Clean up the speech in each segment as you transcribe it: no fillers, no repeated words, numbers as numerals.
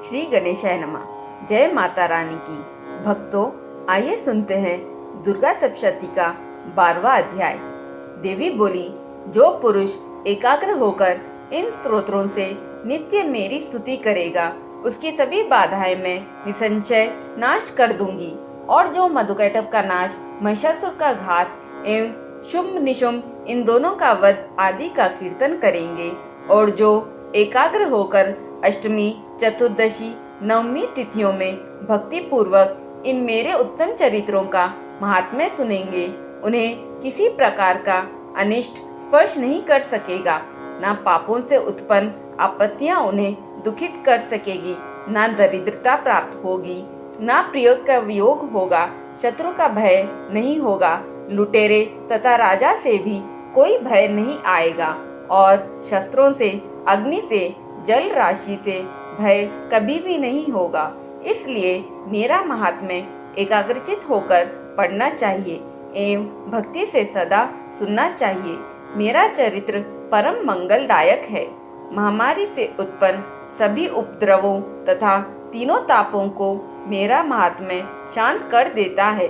श्री गणेशाय नमः। जय माता रानी की। भक्तों, आइए सुनते हैं दुर्गा सप्तशती का 12वां अध्याय। देवी बोली, जो पुरुष एकाग्र होकर इन स्तोत्रों से नित्य मेरी स्तुति करेगा, उसकी सभी बाधाएं मैं निसंशय नाश कर दूंगी। और जो मधुकैटभ का नाश, महिषासुर का घात एवं शुंभ निशुंभ इन दोनों का वध आदि का कीर्तन करेंगे, और जो एकाग्र होकर अष्टमी, चतुर्दशी, नवमी तिथियों में भक्ति पूर्वक इन मेरे उत्तम चरित्रों का महात्म्य सुनेंगे, उन्हें किसी प्रकार का अनिष्ट स्पर्श नहीं कर सकेगा। ना पापों से उत्पन्न आपत्तियां उन्हें दुखित कर सकेगी, ना दरिद्रता प्राप्त होगी, ना प्रिय का वियोग होगा, शत्रु का भय नहीं होगा, लुटेरे तथा राजा से भी कोई भय नहीं आएगा, और शस्त्रों से, अग्नि से, जल राशि से भय कभी भी नहीं होगा। इसलिए मेरा महात्म्य एकाग्रचित होकर पढ़ना चाहिए एवं भक्ति से सदा सुनना चाहिए। मेरा चरित्र परम मंगलदायक है। महामारी से उत्पन्न सभी उपद्रवों तथा तीनों तापों को मेरा महात्म्य शांत कर देता है।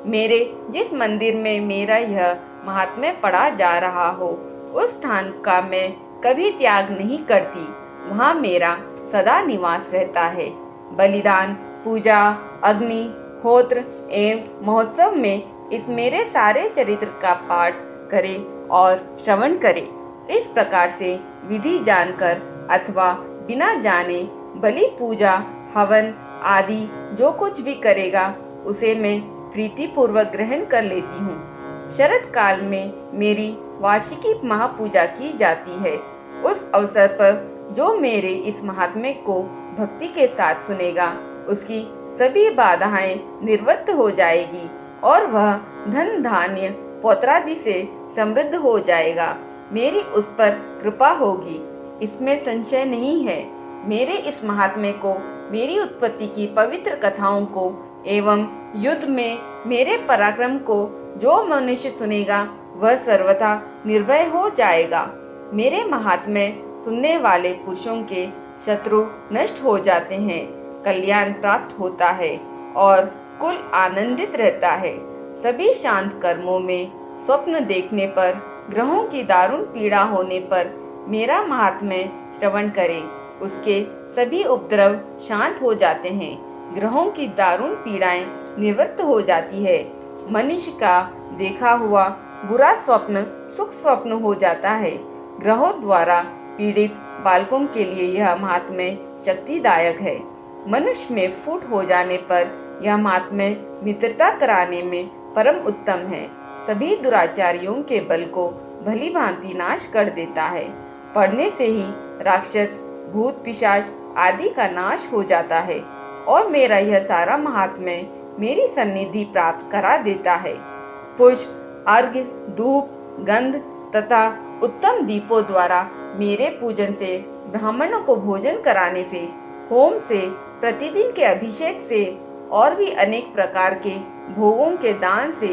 मेरे जिस मंदिर में मेरा यह महात्म्य पढ़ा जा रहा हो, उस स्थान का मैं कभी त्याग नहीं करती। वहाँ मेरा सदा निवास रहता है। बलिदान, पूजा, अग्नि होत्र एवं महोत्सव में इस मेरे सारे चरित्र का पाठ करें और श्रवण करें। इस प्रकार से विधि जानकर अथवा बिना जाने बलि, पूजा, हवन आदि जो कुछ भी करेगा, उसे मैं प्रीति पूर्वक ग्रहण कर लेती हूँ। शरद काल में मेरी वार्षिकी महापूजा की जाती है। उस अवसर पर जो मेरे इस महात्म्य को भक्ति के साथ सुनेगा, उसकी सभी बाधाएं निवृत्त हो जाएगी और वह धन, धान्य, पौत्रादि से समृद्ध हो जाएगा। मेरी उस पर कृपा होगी, इसमें संशय नहीं है। मेरे इस महात्म्य को, मेरी उत्पत्ति की पवित्र कथाओं को एवं युद्ध में मेरे पराक्रम को जो मनुष्य सुनेगा, वह सर्वथा निर्भय हो जाएगा। मेरे महात्म्य सुनने वाले पुरुषों के शत्रु नष्ट हो जाते हैं, कल्याण प्राप्त होता है और कुल आनंदित रहता है। सभी शांत कर्मों में स्वप्न देखने पर, ग्रहों की दारुण पीड़ा होने पर मेरा महात्म्य श्रवण करें, उसके सभी उपद्रव शांत हो जाते हैं। ग्रहों की दारुण पीड़ाएं निवृत्त हो जाती है। मनुष्य का देखा हुआ बुरा स्वप्न सुख स्वप्न हो जाता है। ग्रहों द्वारा पीड़ित बालकों के लिए यह महात्म्य शक्तिदायक है। मनुष्य में फूट हो जाने पर यह महात्म्य मित्रता कराने में परम उत्तम है। सभी दुराचारियों के बल को भली भांति नाश कर देता है। पढ़ने से ही राक्षस, भूत, पिशाच आदि का नाश हो जाता है और मेरा यह सारा महात्म्य मेरी सन्निधि प्राप्त करा देता है। पुष्प, अर्घ्य, धूप, गंध तथा उत्तम दीपों द्वारा मेरे पूजन से, ब्राह्मणों को भोजन कराने से, होम से, प्रतिदिन के अभिषेक से और भी अनेक प्रकार के भोगों के दान से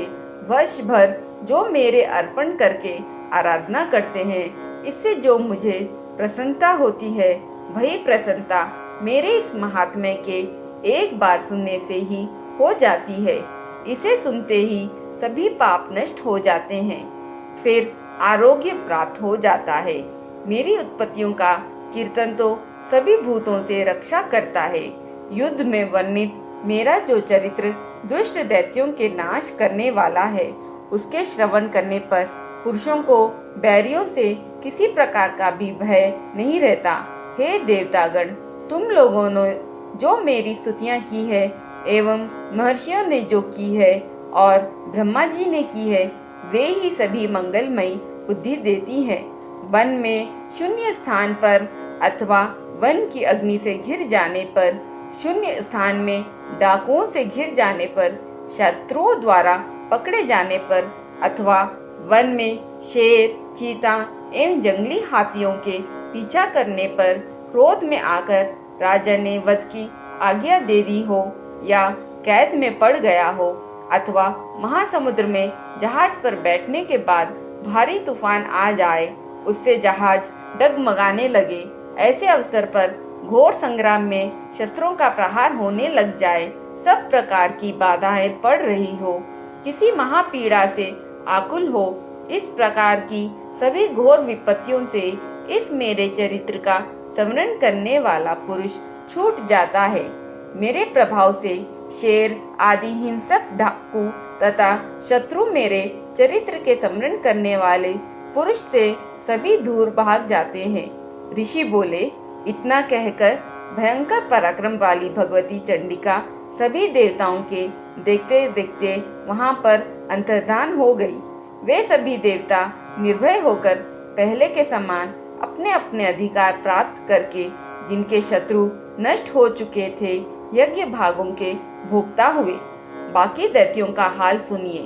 वर्ष भर जो मेरे अर्पण करके आराधना करते हैं, इससे जो मुझे प्रसन्नता होती है, वही प्रसन्नता मेरे इस महात्म्य के एक बार सुनने से ही हो जाती है। इसे सुनते ही सभी पाप नष्ट हो जाते हैं, फिर आरोग्य प्राप्त हो जाता है। मेरी उत्पत्तियों का कीर्तन तो सभी भूतों से रक्षा करता है। युद्ध में वर्णित मेरा जो चरित्र दुष्ट दैत्यों के नाश करने वाला है, उसके श्रवण करने पर पुरुषों को बैरियों से किसी प्रकार का भी भय नहीं रहता। हे देवतागण, तुम लोगों ने जो मेरी स्तुतियाँ की है एवं महर्षियों ने जो की है और ब्रह्मा जी ने की है, वे ही सभी मंगलमयी बुद्धि देती है। वन में शून्य स्थान पर अथवा वन की अग्नि से घिर जाने पर, शून्य स्थान में डाकुओं से घिर जाने पर, शत्रुओं द्वारा पकड़े जाने पर अथवा वन में शेर, चीता एवं जंगली हाथियों के पीछा करने पर क्रोध में आकर राजा ने वध की आज्ञा दे दी हो, या कैद में पड़ गया हो, अथवा महासमुद्र में जहाज पर बैठने के बाद भारी तूफान आ जाए, उससे जहाज डगमगाने लगे, ऐसे अवसर पर घोर संग्राम में शस्त्रों का प्रहार होने लग जाए, सब प्रकार की बाधाएं पड़ रही हो, किसी महापीड़ा से आकुल हो, इस प्रकार की सभी घोर विपत्तियों से इस मेरे चरित्र का स्मरण करने वाला पुरुष छूट जाता है। मेरे प्रभाव से शेर आदि हिंसक डाकू तथा शत्रु मेरे चरित्र के स्मरण करने वाले पुरुष से सभी दूर भाग जाते हैं। ऋषि बोले, इतना कहकर भयंकर पराक्रम वाली भगवती चंडिका सभी देवताओं के देखते देखते वहां पर अंतर्धान हो गई। वे सभी देवता निर्भय होकर पहले के समान अपने अपने अधिकार प्राप्त करके जिनके शत्रु नष्ट हो चुके थे यज्ञ भागों के भोक्ता हुए। बाकी दैत्यों का हाल सुनिए।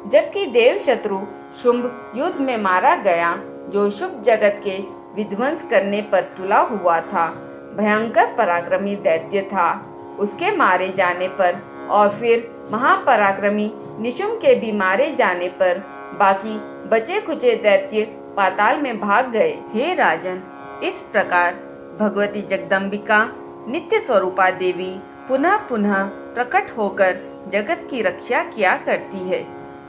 जबकि देव शत्रु शुंभ युद्ध में मारा गया, जो शुभ जगत के विध्वंस करने पर तुला हुआ था, भयंकर पराक्रमी दैत्य था, उसके मारे जाने पर और फिर महापराक्रमी निशुंभ के भी मारे जाने पर बाकी बचे खुचे दैत्य पाताल में भाग गए। हे राजन, इस प्रकार भगवती जगदम्बिका नित्य स्वरूपा देवी पुनः पुनः प्रकट होकर जगत की रक्षा किया करती है।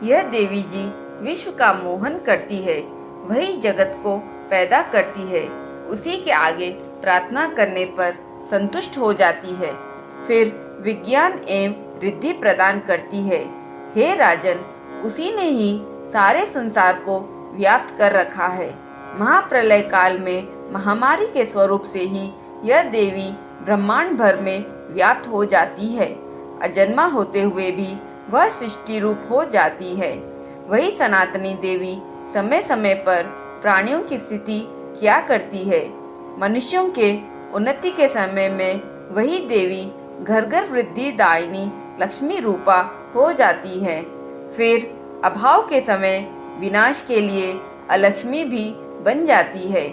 यह देवी जी विश्व का मोहन करती है, वही जगत को पैदा करती है, उसी के आगे प्रार्थना करने पर संतुष्ट हो जाती है, फिर विज्ञान एवं रिद्धि प्रदान करती है। हे राजन, उसी ने ही सारे संसार को व्याप्त कर रखा है। महाप्रलय काल में महामारी के स्वरूप से ही यह देवी ब्रह्मांड भर में व्याप्त हो जाती है। अजन्मा होते हुए भी वह सृष्टि रूप हो जाती है। वही सनातनी देवी समय समय पर प्राणियों की स्थिति किया करती है। मनुष्यों के उन्नति के समय में वही देवी घर घर वृद्धि दायिनी लक्ष्मी रूपा हो जाती है। फिर अभाव के समय विनाश के लिए अलक्ष्मी भी बन जाती है।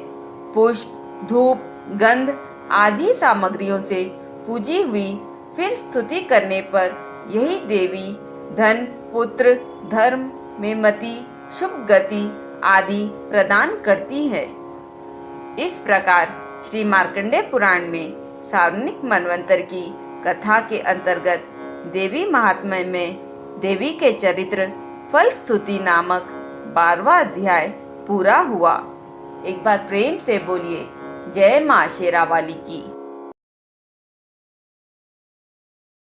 पुष्प, धूप, गंध आदि सामग्रियों से पूजी हुई फिर स्तुति करने पर यही देवी धन, पुत्र, धर्म में मति, शुभ गति आदि प्रदान करती है। इस प्रकार श्री मार्कंडेय पुराण में सावर्णिक मनवंतर की कथा के अंतर्गत देवी महात्म्य में देवी के चरित्र फल स्तुति नामक 12वां अध्याय पूरा हुआ। एक बार प्रेम से बोलिए, जय मां शेरावाली की।